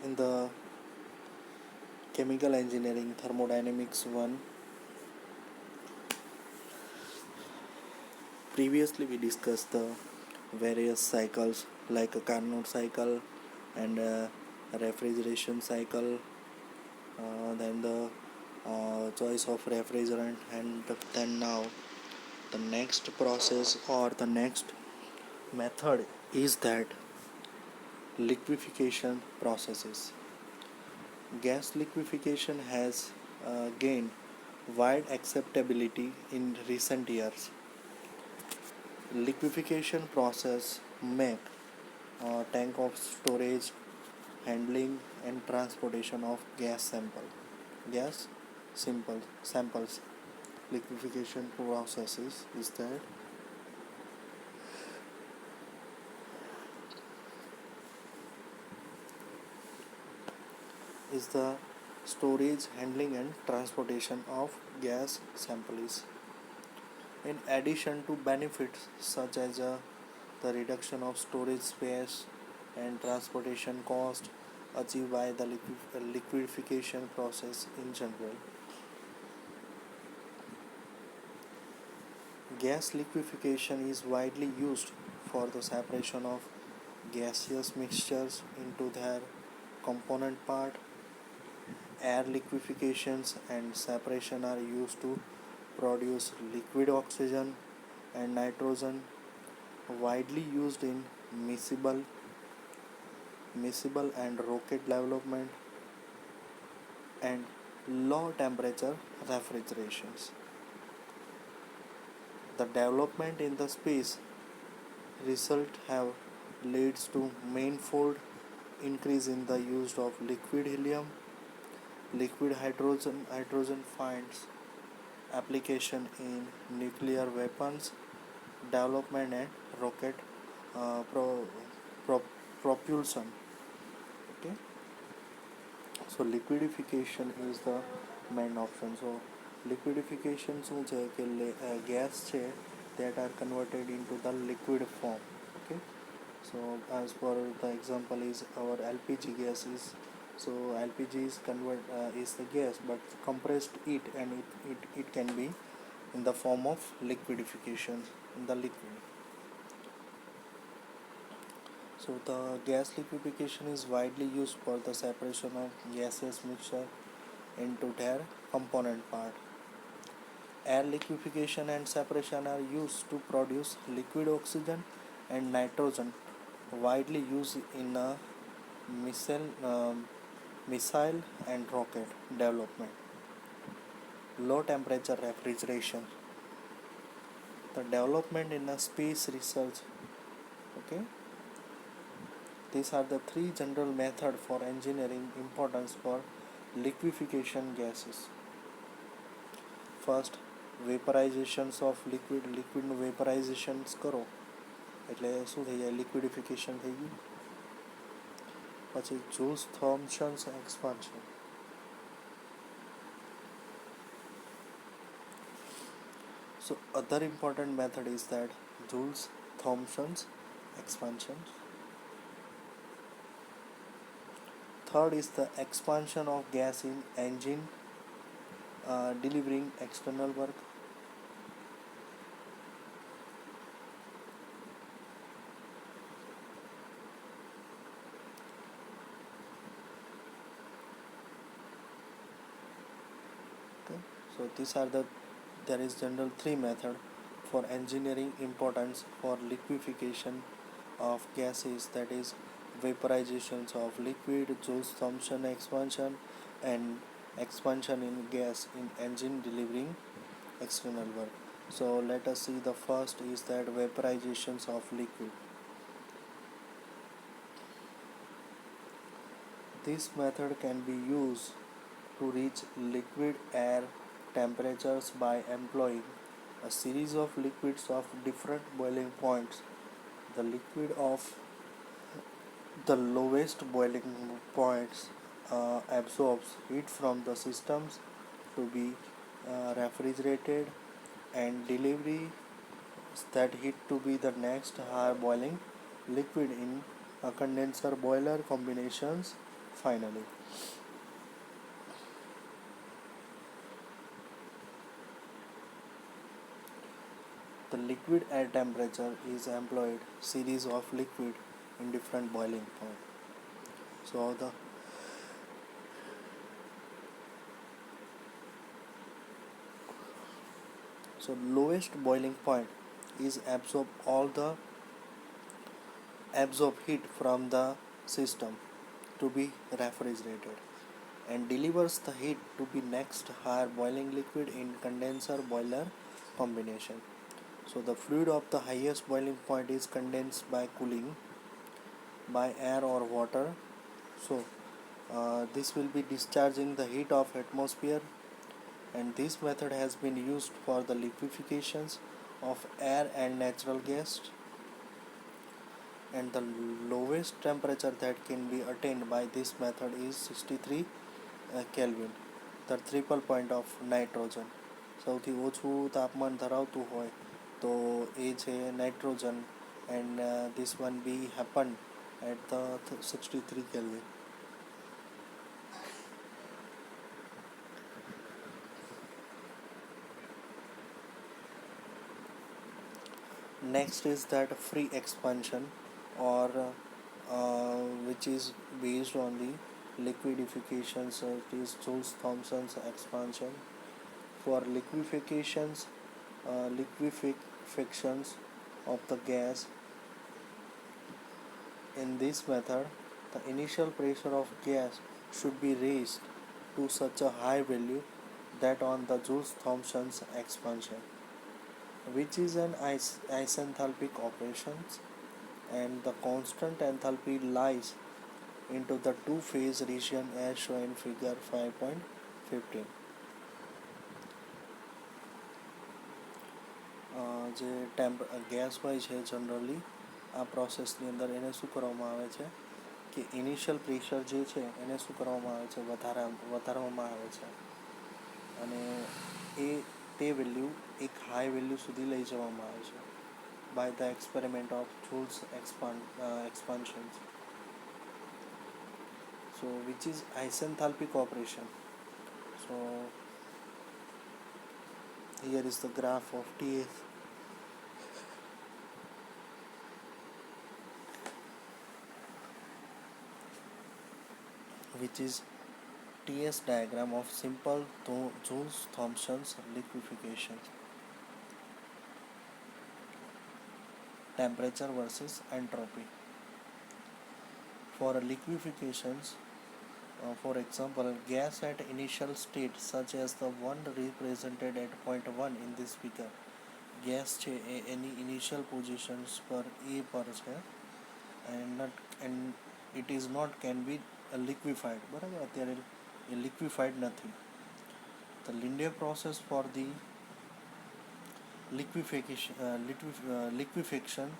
In the chemical engineering thermodynamics 1, previously we discussed the various cycles like a Carnot cycle and a refrigeration cycle, then the choice of refrigerant, and then now the next process or the next method is that liquefaction processes. Gas liquefaction has gained wide acceptability in recent years. Liquefaction process make tank of storage, handling and transportation of gas simple samples. Liquefaction processes is the storage, handling and transportation of gas samples. In addition to benefits such as the reduction of storage space and transportation cost achieved by the liquefaction process in general, gas liquefaction is widely used for the separation of gaseous mixtures into their component part. Air liquefaction and separation are used to produce liquid oxygen and nitrogen, widely used in miscible and rocket development and low temperature refrigerations. The development in the space result have leads to manifold increase in the use of liquid helium, liquid hydrogen finds application in nuclear weapons development and rocket uh, pro, pro, propulsion. Okay, so liquidification is the main option. So liquidification શું છે કે gas છે that are converted into the liquid form. Okay, so as for the example is our LPG gas is, so LPG is the gas but compressed it and it can be in the form of liquidification in the liquid. So the gas liquefaction is widely used for the separation of gaseous mixture into their component part. Air liquefaction and separation are used to produce liquid oxygen and nitrogen, widely used in missile and rocket development. Low temperature refrigeration, the development in space research. Okay, these are the three general methods for engineering importance for liquefaction gases. First, vaporizations of liquidનું vaporizations કરો એટલે શું થઈ જાય, liquidification થઈ ગયું. પછી Joule Thomson's expansion. So other important method is that Joule Thomson's expansion. Third is the expansion of gas in engine delivering external work. Okay, so there is general three method for engineering importance for liquefaction of gases, that is vaporizations of liquid, Joule-Thomson expansion and expansion in gas in engine delivering external work. So let us see, the first is that vaporizations of liquid. This method can be used to reach liquid air temperatures by employing a series of liquids of different boiling points. The liquid of the lowest boiling points absorbs heat from the systems to be refrigerated and delivery that heat to be the next higher boiling liquid in a condenser boiler combinations Finally, the liquid air temperature is employed series of liquid in different boiling point. So the lowest boiling point is absorb heat from the system to be refrigerated and delivers the heat to be next higher boiling liquid in condenser boiler combination. So the fluid of the highest boiling point is condensed by cooling by air or water. So this will be discharging the heat of atmosphere, and this method has been used for the liquefacions of air and natural gas, and the lowest temperature that can be attained by this method is 63 Kelvin, the triple point of nitrogen. સૌથી ઓછું તાપમાન ધરાવતું હોય તો એ છે nitrogen, and this one be happened at the 63 Kelvin. Next is that free expansion, or which is based on the liquidification. So it is Joule-Thomson's expansion. For liquefaction of the gas, in this method, the initial pressure of gas should be raised to such a high value that on the Joule-Thomson's expansion, which is an isenthalpic operation, and the constant enthalpy lies into the two-phase region as shown in figure 5.15. જે gas હોય છે generally આ પ્રોસેસની અંદર એને શું કરવામાં આવે છે કે ઇનિશિયલ પ્રેશર જે છે એને શું કરવામાં આવે છે, વધારવામાં આવે છે, અને તે વેલ્યુ એક હાઈ વેલ્યુ સુધી લઈ જવામાં આવે છે by the experiment of Joule's expansion. So which is isenthalpic operation. So here is the graph of TS, which is TS diagram of simple Joule-Thomson's liquefaction. Temperature versus entropy. For liquefations, for example, gas at initial state such as the one represented at point 1 in this figure, gas છે એ એની initial positions પર એ પર છે, and it is not can be liquefied, બરાબર, અત્યારે એ liquefied નથી. The Linde process for the liquefaction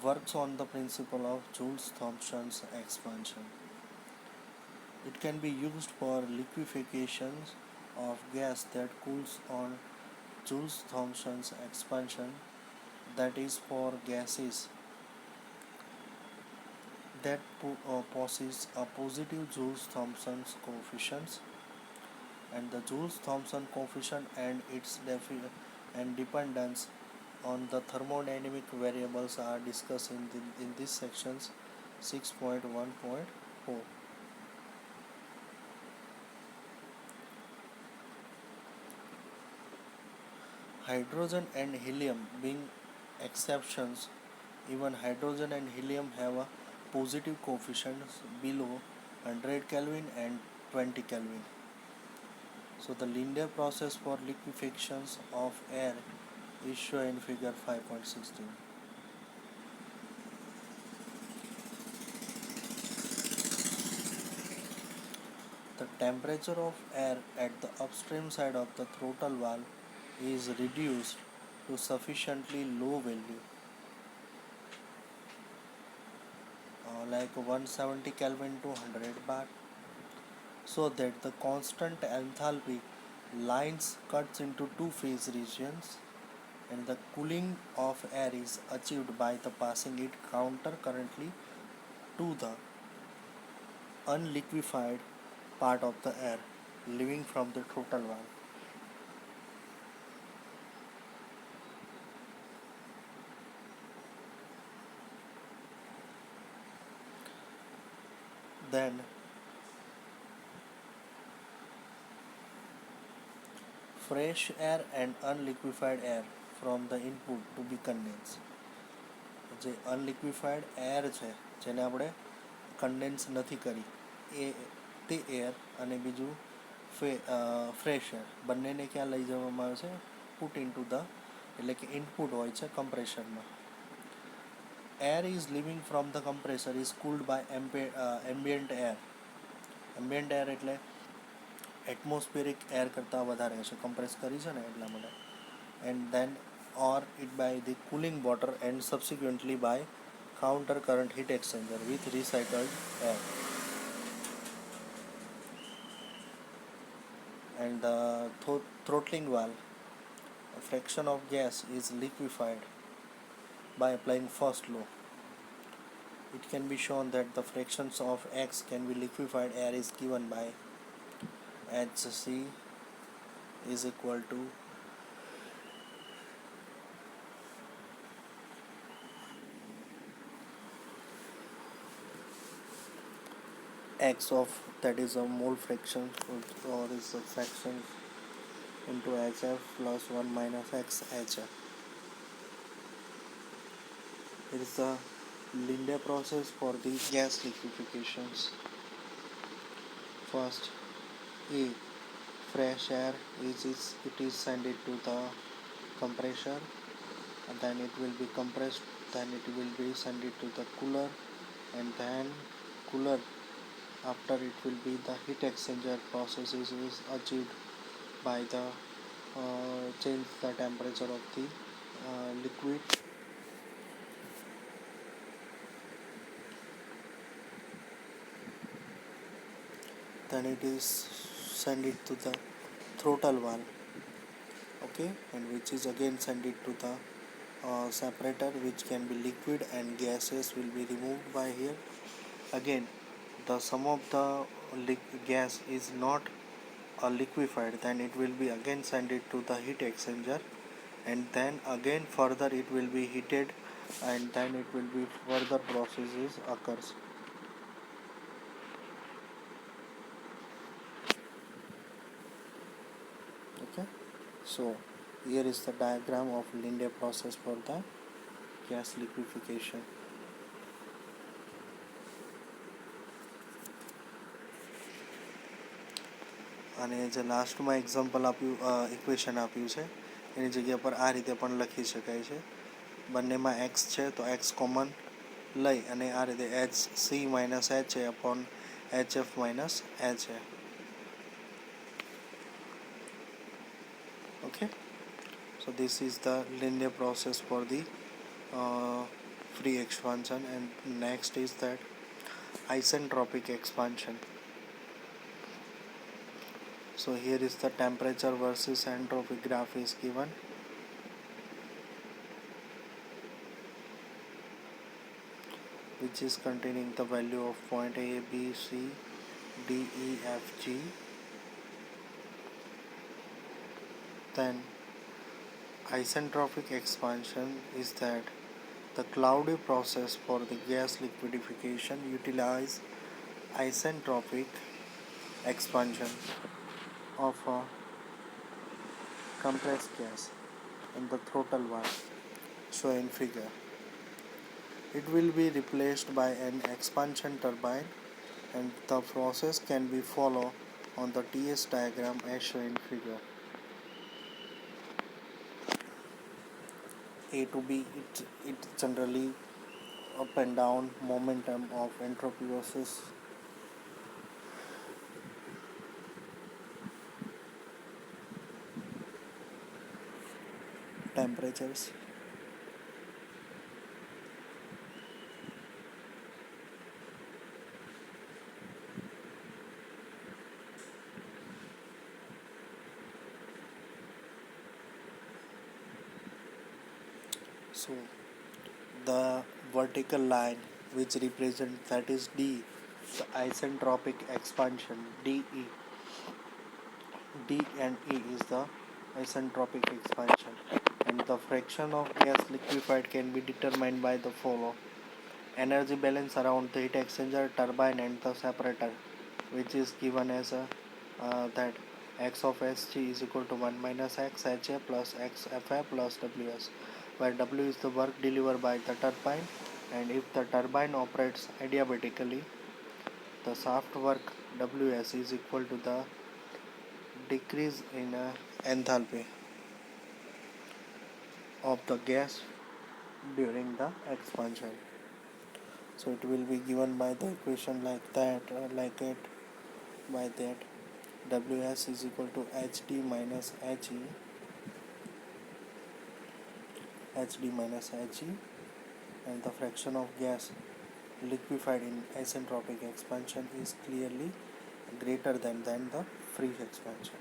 works on the principle of Joule-Thomson's expansion. It can be used for liquefaction of gas that cools on Joule-Thomson's expansion, that is for gases that possess a positive Joule-Thomson's coefficient, and the Joule-Thomson coefficient and its and dependence on the thermodynamic variables are discussed in this sections 6.1.4. Hydrogen and helium being exceptions, even hydrogen and helium have a positive coefficients below 100 Kelvin and 20 Kelvin. So the Linde process for liquefaction of air is shown in figure 5.16. The temperature of air at the upstream side of the throttle valve is reduced to sufficiently low value, like 170 Kelvin to 100 bar, so that the constant enthalpy lines cuts into two phase regions, and the cooling of air is achieved by the passing it counter currently to the unliquefied part of the air leaving from the throttle valve. Then fresh air and unliquefied air from the input to be condensed. જે અનલિક્વિફાઈડ air છે જેને આપણે condense નથી કરી એ તે air અને બીજું fresh air બંનેને ક્યાં લઈ જવામાં આવે છે પુટ ઇન્ટુ ધ એટલે કે ઇનપુટ હોય છે કમ્પ્રેશરમાં. Air is leaving from the compressor is cooled by ambient air. Ambient air એટલે એટમોસ્ફિયરિક એર કરતાં વધારે હશે, કમ્પ્રેસ કરી છે ને એટલા માટે. And then or it by the cooling water and subsequently by counter current heat exchanger with recycled air. And the throttling valve, a fraction of gas is liquefied by applying first law. It can be shown that the fractions of X can be liquefied air is given by Hc is equal to X of, that is a mole fraction or is a fraction, into HF plus 1 minus X HF. It is the Linde process for the gas liquefacions. First, A, fresh air it is sent to the compressor, and then it will be compressed, then it will be sent to the cooler, and then cooler, after it will be the heat exchanger process is achieved by the change the temperature of the liquid. Then it is send it to the throttle valve, okay, and which is again send it to the separator, which can be liquid and gases will be removed by here. Again, the sum of the gas is not liquefied, then it will be again send it to the heat exchanger, and then again further it will be heated, and then it will be further processes occurs. Okay, so here is the diagram of Linde process for the gas liquefaction. અને જે લાસ્ટમાં example આપ્યું, equation આપ્યું છે એની જગ્યા પર આ રીતે પણ લખી શકાય છે. બંનેમાં એક્સ છે તો એક્સ કોમન લઈ અને આ રીતે H C minus H A upon H F minus H A. Okay, so this is the Linde process for the free expansion, and next is that isentropic expansion. So here is the temperature versus entropy graph is given. Which is containing the value of point A, B, C, D, E, F, G. Then isentropic expansion is that the cloudy process for the gas liquefaction utilize isentropic expansion of a compressed gas in the throttle valve shown in figure. It will be replaced by an expansion turbine, and the process can be followed on the TS diagram as shown in figure. A to B, it generally up and down momentum of entropy versus temperatures. So the vertical line which represents, that is D, the isentropic expansion dE. D and E is the isentropic expansion, and the fraction of gas liquefied can be determined by the follow: energy balance around the heat exchanger, turbine, and the separator, which is given as that x of Sg is equal to 1 minus x Ha plus x Fa plus Ws, where W is the work delivered by the turbine, and if the turbine operates adiabatically, the shaft work Ws is equal to the decrease in enthalpy of the gas during the expansion. So it will be given by the equation like that, by that Ws is equal to Hd minus He, and the fraction of gas liquefied in isentropic expansion is clearly greater than the free expansion.